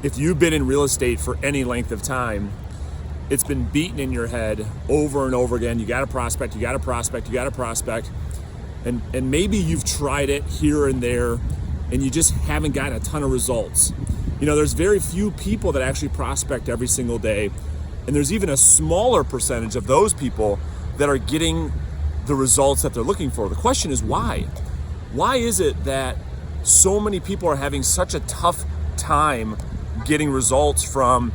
If you've been in real estate for any length of time, it's been beaten in your head over and over again. You got to prospect, you got to prospect, you got to prospect. And maybe you've tried it here and there and you just haven't gotten a ton of results. You know, there's very few people that actually prospect every single day. And there's even a smaller percentage of those people that are getting the results that they're looking for. The question is why? Why is it that so many people are having such a tough time getting results from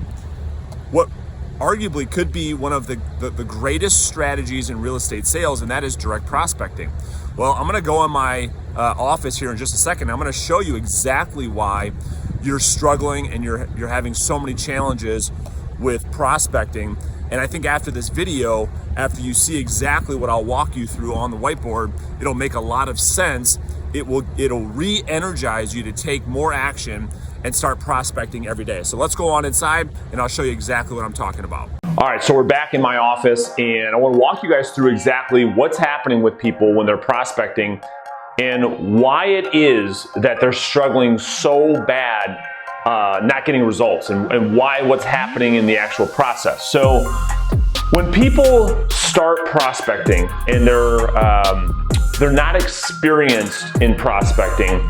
what arguably could be one of the greatest strategies in real estate sales, and that is direct prospecting? Well, I'm gonna go in my office here in just a second. I'm gonna show you exactly why you're struggling and you're having so many challenges with prospecting. And I think after this video, after you see exactly what I'll walk you through on the whiteboard, it'll make a lot of sense. It'll re-energize you to take more action and start prospecting every day. So let's go on inside and I'll show you exactly what I'm talking about. All right, so we're back in my office and I want to walk you guys through exactly what's happening with people when they're prospecting and why it is that they're struggling so bad not getting results, and what's happening in the actual process. So when people start prospecting and they're not experienced in prospecting,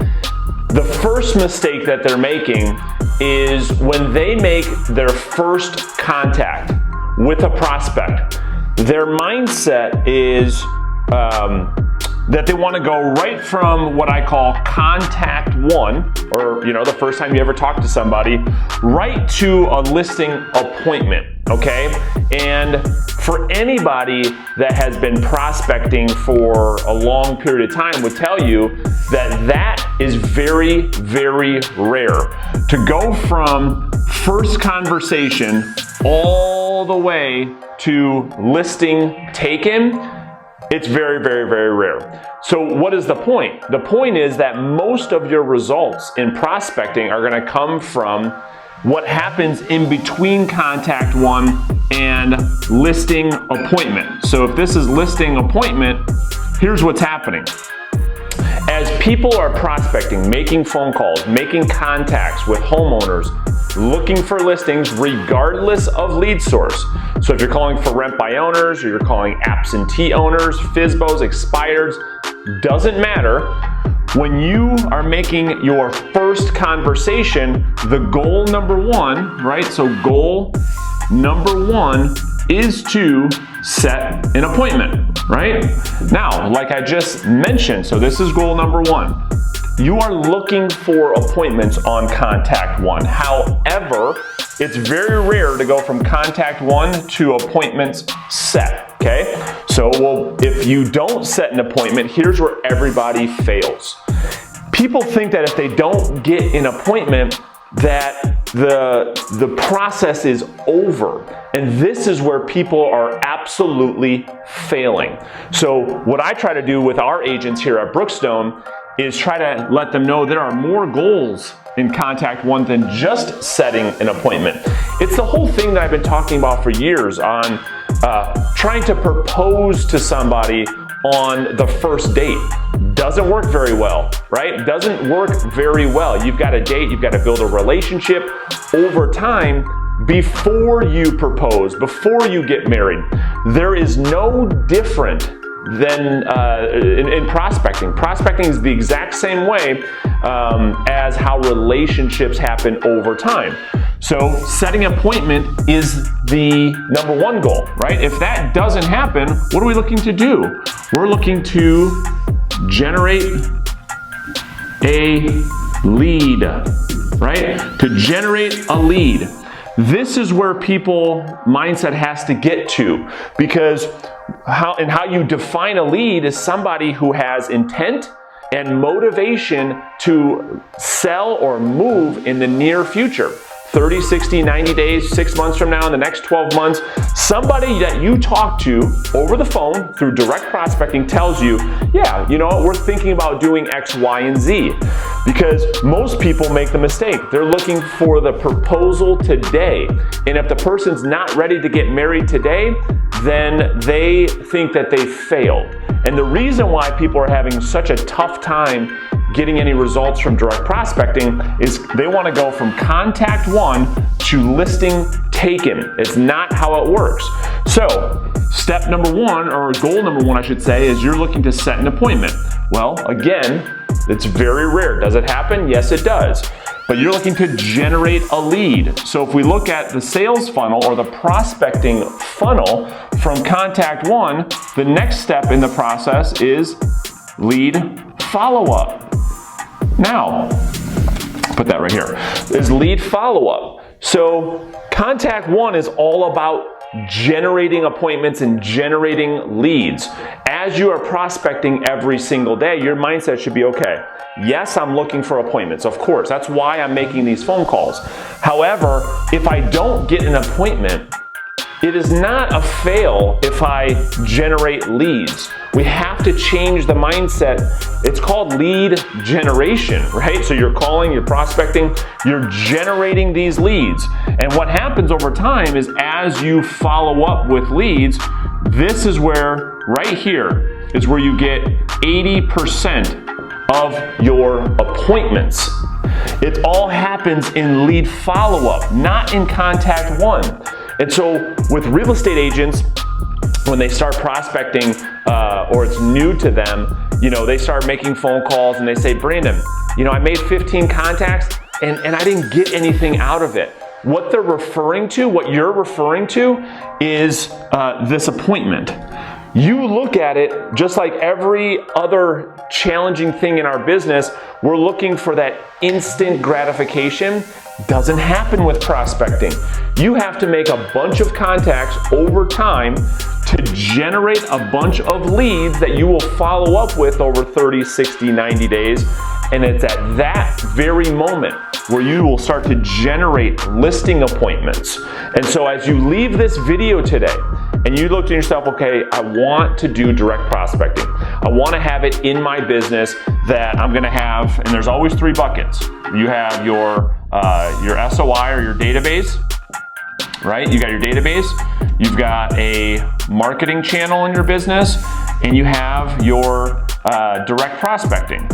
the first mistake that they're making is when they make their first contact with a prospect, their mindset is that they want to go right from what I call contact one, or the first time you ever talk to somebody, right to a listing appointment, okay? And for anybody that has been prospecting for a long period of time would tell you that that is very, very rare. To go from first conversation all the way to listing taken, it's very, very, very rare. So what is the point? The point is that most of your results in prospecting are going to come from what happens in between contact one and listing appointment. So if this is listing appointment, here's what's happening. As people are prospecting, making phone calls, making contacts with homeowners, looking for listings regardless of lead source. So if you're calling for rent by owners or you're calling absentee owners, FSBOs, expireds, doesn't matter. When you are making your first conversation, the goal number one, right? So goal number one is to set an appointment, right? Now, like I just mentioned, so this is goal number one. You are looking for appointments on contact one. However, it's very rare to go from contact one to appointments set, okay? So, if you don't set an appointment, here's where everybody fails. People think that if they don't get an appointment, that the process is over. And this is where people are absolutely failing. So what I try to do with our agents here at Brookstone is try to let them know there are more goals in contact one than just setting an appointment. It's the whole thing that I've been talking about for years on trying to propose to somebody on the first date. Doesn't work very well, right? Doesn't work very well. You've got to date, you've got to build a relationship over time before you propose, before you get married. There is no different than in prospecting. Prospecting is the exact same way as how relationships happen over time. So setting an appointment is the number one goal, right? If that doesn't happen, what are we looking to do? We're looking to generate a lead, right? To generate a lead. This is where people mindset has to get to, because how you define a lead is somebody who has intent and motivation to sell or move in the near future. 30, 60, 90 days, 6 months from now, in the next 12 months, somebody that you talk to over the phone through direct prospecting tells you, yeah, you know what, we're thinking about doing X, Y, and Z. Because most people make the mistake. They're looking for the proposal today. And if the person's not ready to get married today, then they think that they failed. And the reason why people are having such a tough time getting any results from direct prospecting is they want to go from contact one to listing taken. It's not how it works. So step number one, or goal number one I should say, is you're looking to set an appointment. Well, again, it's very rare. Does it happen? Yes, it does. But you're looking to generate a lead. So if we look at the sales funnel or the prospecting funnel from contact one, the next step in the process is lead follow-up. Now, put that right here, is lead follow-up. So contact one is all about generating appointments and generating leads. As you are prospecting every single day, your mindset should be, okay, yes, I'm looking for appointments. Of course, that's why I'm making these phone calls. However, if I don't get an appointment, it is not a fail if I generate leads. We have to change the mindset. It's called lead generation, right? So you're calling, you're prospecting, you're generating these leads. And what happens over time is as you follow up with leads, this is where, right here, is where you get 80% of your appointments. It all happens in lead follow-up, not in contact one. And so with real estate agents, when they start prospecting or it's new to them, they start making phone calls and they say, Brandon, I made 15 contacts and I didn't get anything out of it. What they're referring to, what you're referring to is this appointment. You look at it just like every other challenging thing in our business, we're looking for that instant gratification. Doesn't happen with prospecting. You have to make a bunch of contacts over time to generate a bunch of leads that you will follow up with over 30, 60, 90 days. And it's at that very moment where you will start to generate listing appointments. And so as you leave this video today, and you look to yourself, okay, I want to do direct prospecting. I want to have it in my business that I'm going to have, and there's always three buckets. You have your SOI or your database, right? You got your database, you've got a marketing channel in your business, and you have your direct prospecting.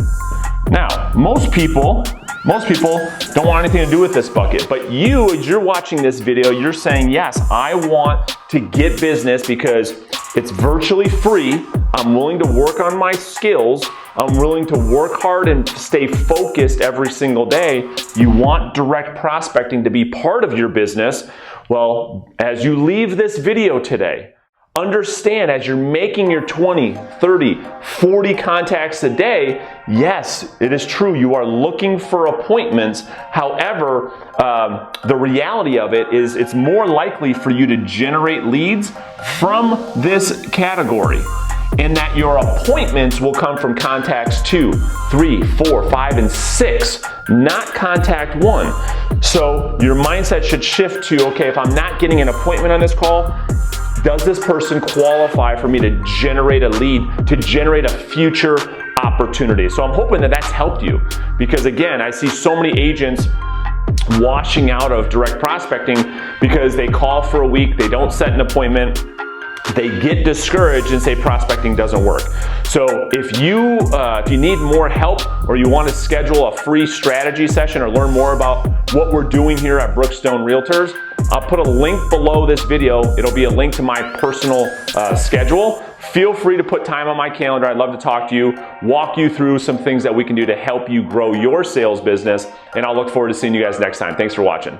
Now, most people don't want anything to do with this bucket, but you, as you're watching this video, you're saying, yes, I want to get business because it's virtually free. I'm willing to work on my skills. I'm willing to work hard and stay focused every single day. You want direct prospecting to be part of your business. Well, as you leave this video today, understand as you're making your 20, 30, 40 contacts a day, yes, it is true, you are looking for appointments. However, the reality of it is it's more likely for you to generate leads from this category, and that your appointments will come from contacts 2, 3, 4, 5, and 6, not contact 1. So your mindset should shift to, okay, if I'm not getting an appointment on this call, does this person qualify for me to generate a lead, to generate a future opportunity? So I'm hoping that that's helped you, because again, I see so many agents washing out of direct prospecting because they call for a week, they don't set an appointment, they get discouraged and say prospecting doesn't work. So if you need more help, or you want to schedule a free strategy session or learn more about what we're doing here at Brookstone Realtors, I'll put a link below this video. It'll be a link to my personal schedule. Feel free to put time on my calendar. I'd love to talk to you, walk you through some things that we can do to help you grow your sales business. And I'll look forward to seeing you guys next time. Thanks for watching.